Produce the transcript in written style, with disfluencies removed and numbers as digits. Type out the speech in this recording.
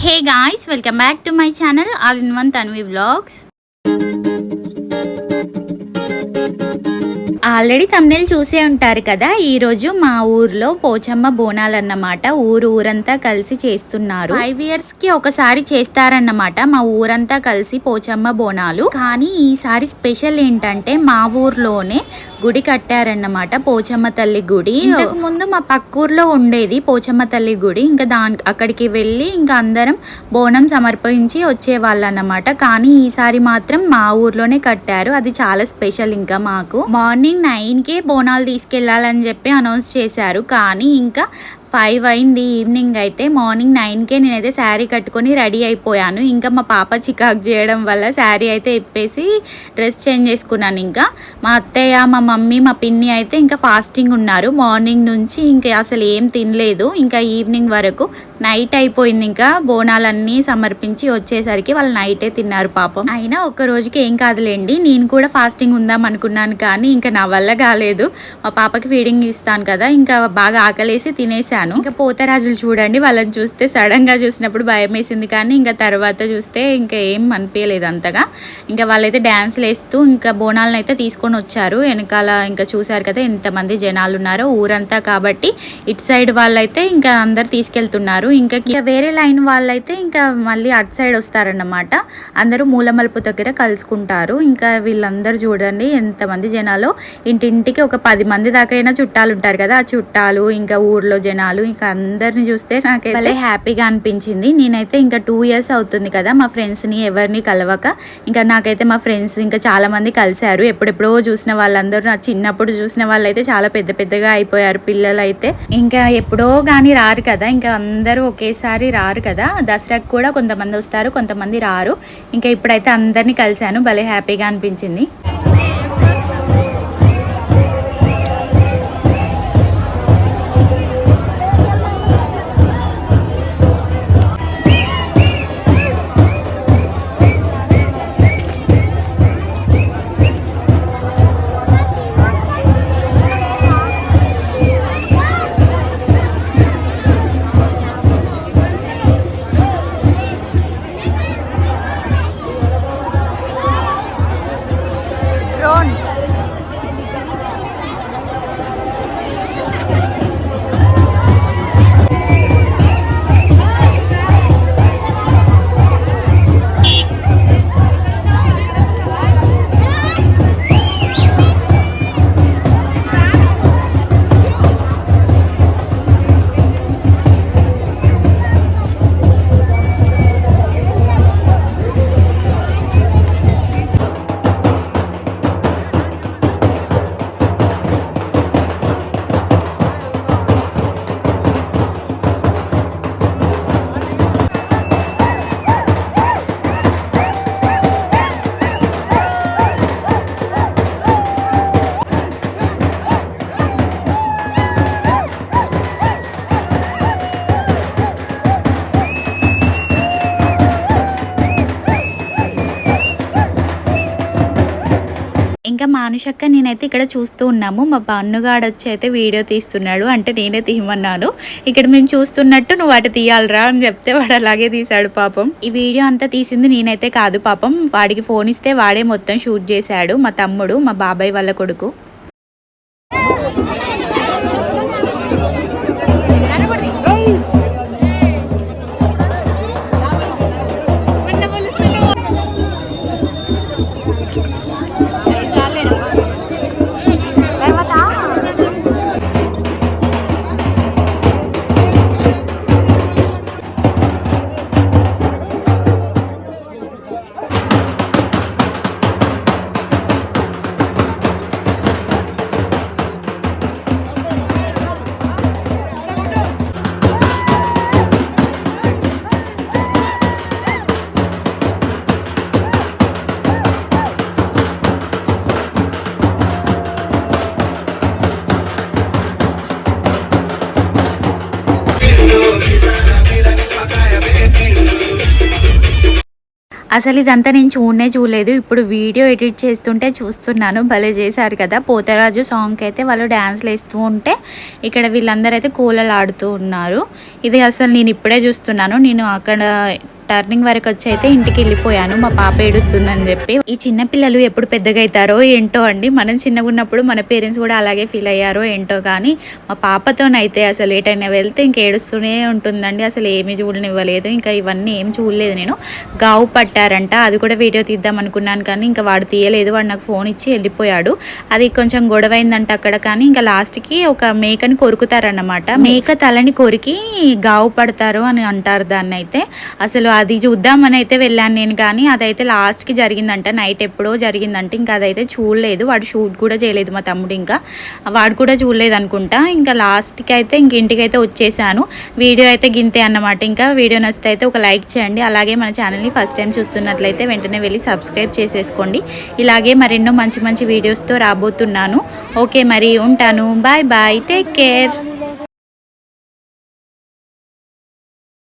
Hey guys, welcome back to my channel All in One Tanvi Vlogs. Already thumbnail చూసే ఉంటారు కదా. ఈ రోజు మా ఊర్లో పోచమ్మ బోనాలన్నమాట. ఊరంతా కలిసి చేస్తున్నారు. 5 years కి ఒకసారి చేస్తారన్నమాట మా ఊరంతా కలిసి పోచమ్మ బోనాలు. కానీ ఈసారి స్పెషల్ ఏంటంటే మా ఊర్లోనే గుడి కట్టారన్నమాట, పోచమ్మ తల్లి గుడి. ఇంతకు ముందు మా పక్కూర్లో ఉండేది పోచమ్మ తల్లి గుడి. ఇంకా అక్కడికి వెళ్ళి ఇంకా అందరం బోనం సమర్పించి వచ్చేవాళ్ళన్నమాట. కానీ ఈసారి మాత్రం మా ఊర్లోనే కట్టారు. అది చాలా స్పెషల్. ఇంకా మాకు మార్నింగ్ 9కే బోనాలు తీసుకెళ్లాలని చెప్పి అనౌన్స్ చేశారు. కానీ ఇంకా 5 అయింది ఈవినింగ్. అయితే మార్నింగ్ 9కే నేనైతే శారీ కట్టుకొని రెడీ అయిపోయాను. ఇంకా మా పాప చికాకు చేయడం వల్ల శారీ అయితే ఇప్పేసి డ్రెస్ చేంజ్ చేసుకున్నాను. ఇంకా మా అత్తయ్య, మా మమ్మీ, మా పిన్ని అయితే ఇంకా ఫాస్టింగ్ ఉన్నారు. మార్నింగ్ నుంచి ఇంకా అసలు ఏం తినలేదు. ఇంకా ఈవినింగ్ వరకు నైట్ అయిపోయింది. ఇంకా బోనాలన్నీ సమర్పించి వచ్చేసరికి వాళ్ళు నైటే తిన్నారు పాపం. అయినా ఒక్క రోజుకి ఏం కాదులేండి, నేను కూడా ఫాస్టింగ్ ఉందాం అనుకున్నాను. కానీ ఇంకా నా వల్ల కాలేదు. మా పాపకి ఫీడింగ్ ఇస్తాను కదా, ఇంకా బాగా ఆకలేసి తినేసాను. ఇంకా పోతరాజులు చూడండి, వాళ్ళని చూస్తే సడన్ గా చూసినప్పుడు భయం వేసింది. కానీ ఇంకా తర్వాత చూస్తే ఇంకా ఏం అనిపించలేదు అంతగా. ఇంకా వాళ్ళైతే డ్యాన్స్లు వేస్తూ ఇంకా బోనాలను అయితే తీసుకొని వచ్చారు. వెనకాల ఇంకా చూసారు కదా ఎంతమంది జనాలు ఉన్నారో, ఊరంతా కాబట్టి ఇటు సైడ్ వాళ్ళైతే ఇంకా అందరు తీసుకెళ్తున్నారు. ఇంకా వేరే లైన్ వాళ్ళైతే ఇంకా మళ్ళీ అటు సైడ్ వస్తారన్నమాట. అందరూ మూలమలుపు దగ్గర కలుసుకుంటారు. ఇంకా వీళ్ళందరూ చూడండి ఎంతమంది జనాలు. ఇంటింటికి ఒక 10 మంది దాకైనా చుట్టాలు ఉంటారు కదా, ఆ చుట్టాలు ఇంకా ఊర్లో జనాలు ఇంకా అందరిని చూస్తే నాకైతే హ్యాపీగా అనిపించింది. నేనైతే ఇంకా 2 years అవుతుంది కదా మా ఫ్రెండ్స్ని ఎవరిని కలవక. ఇంకా నాకైతే మా ఫ్రెండ్స్ ఇంకా చాలా మంది కలిశారు. ఎప్పుడెప్పుడో చూసిన వాళ్ళందరూ, నా చిన్నప్పుడు చూసిన వాళ్ళైతే చాలా పెద్ద పెద్దగా అయిపోయారు పిల్లలు అయితే. ఇంకా ఎప్పుడో కానీ రారు కదా, ఇంకా అందరూ ఒకేసారి రారు కదా. దసరాకు కూడా కొంతమంది వస్తారు, కొంతమంది రారు. ఇంకా ఇప్పుడైతే అందరినీ కలిశాను, భలే హ్యాపీగా అనిపించింది. ఇంకా మానుషక్క నేనైతే ఇక్కడ చూస్తూ ఉన్నాము. మా బన్నుగాడు వచ్చి అయితే వీడియో తీస్తున్నాడు. అంటే నేనే తీయమన్నాను. ఇక్కడ మేము చూస్తున్నట్టు నువ్వు అటు తీయాలరా అని చెప్తే వాడు అలాగే తీశాడు పాపం. ఈ వీడియో అంతా తీసింది నేనైతే కాదు పాపం. వాడికి ఫోన్ ఇస్తే వాడే మొత్తం షూట్ చేశాడు. మా తమ్ముడు, మా బాబాయ్ వాళ్ళ కొడుకు. అసలు ఇదంతా నేను చూడలేదు. ఇప్పుడు వీడియో ఎడిట్ చేస్తుంటే చూస్తున్నాను. భలే చేశారు కదా! పోతరాజు సాంగ్‌కి అయితే వాళ్ళు డాన్స్‌లు వేస్తూ ఉంటే ఇక్కడ వీళ్ళందరూ అయితే కోలలు ఆడుతూ ఉన్నారు. ఇది అసలు నేను ఇప్పుడే చూస్తున్నాను. నేను అక్కడ టర్నింగ్ వరకు వచ్చి అయితే ఇంటికి వెళ్ళిపోయాను. మా పాప ఏడుస్తుందని చెప్పి. ఈ చిన్న పిల్లలు ఎప్పుడు పెద్దగా అవుతారో ఏంటో అండి. మనం చిన్నగా ఉన్నప్పుడు మన పేరెంట్స్ కూడా అలాగే ఫీల్ అయ్యారో ఏంటో కానీ మా పాపతోనైతే అసలు ఎటైనా వెళ్తే ఇంక ఏడుస్తూనే ఉంటుందండి. అసలు ఏమీ చూడనివ్వలేదు. ఇంకా ఇవన్నీ ఏం చూడలేదు నేను. గావు పట్టారంట, అది కూడా వీడియో తీద్దాం అనుకున్నాను కానీ ఇంకా వాడు తీయలేదు. వాడు నాకు ఫోన్ ఇచ్చి వెళ్ళిపోయాడు. అది కొంచెం గొడవైందంట అక్కడ. కానీ ఇంకా లాస్ట్కి ఒక మేకని కొరుకుతారన్నమాట. మేక తలని కొరికి గావు పడతారు అని అంటారు దాన్ని అయితే. అసలు అది చూద్దామని అయితే వెళ్ళాను నేను కానీ అదైతే లాస్ట్కి జరిగిందంట. నైట్ ఎప్పుడో జరిగిందంట. ఇంకా అదైతే చూడలేదు. వాడు షూట్ కూడా చేయలేదు మా తమ్ముడు. ఇంకా వాడు కూడా చూడలేదు అనుకుంటా. ఇంకా లాస్ట్కి అయితే ఇంక ఇంటికైతే వచ్చేసాను. వీడియో అయితే గింతే అన్నమాట. ఇంకా వీడియో నచ్చితే అయితే ఒక లైక్ చేయండి. అలాగే మన ఛానల్ని ఫస్ట్ టైం చూస్తున్నట్లయితే వెంటనే వెళ్ళి సబ్స్క్రైబ్ చేసేసుకోండి. ఇలాగే మరెన్నో మంచి మంచి వీడియోస్తో రాబోతున్నాను. ఓకే మరి ఉంటాను. Bye bye, take care.